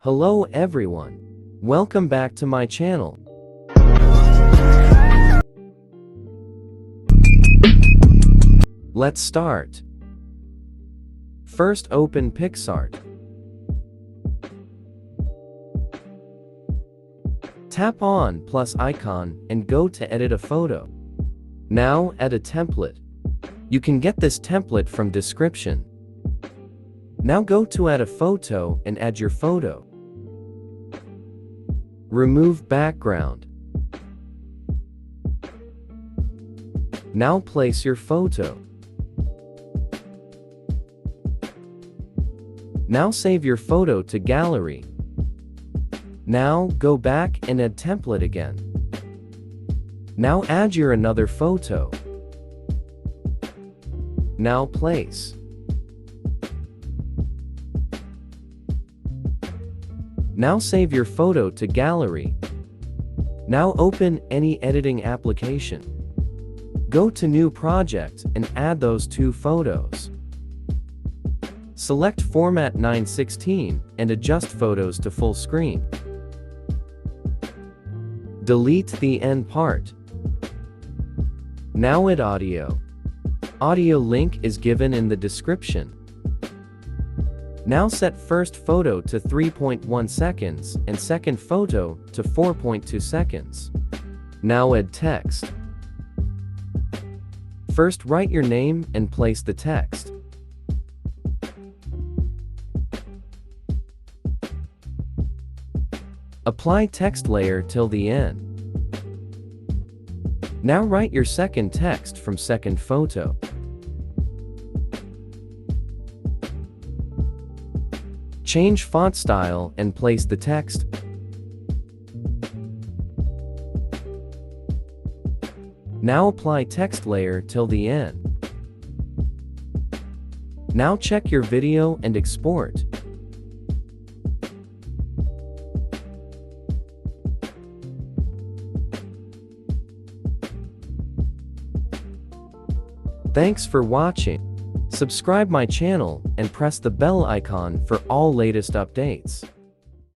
Hello everyone. Welcome back to my channel. Let's start. First open PicsArt. Tap on plus icon and go to edit a photo. Now add a template. You can get this template from description. Now go to add a photo and add your photo. Remove background. Now place your photo. Now save your photo to gallery. Now go back and add template again. Now add your another photo. Now place. Now save your photo to gallery. Now open any editing application. Go to new project and add those two photos. Select format 9:16 and adjust photos to full screen. Delete the end part. Now add audio. Audio link is given in the description. Now set first photo to 3.1 seconds and second photo to 4.2 seconds. Now add text. First write your name and place the text. Apply text layer till the end. Now write your second text from second photo. Change font style and place the text. Now apply text layer till the end. Now check your video and export. Thanks for watching. Subscribe my channel and press the bell icon for all latest updates.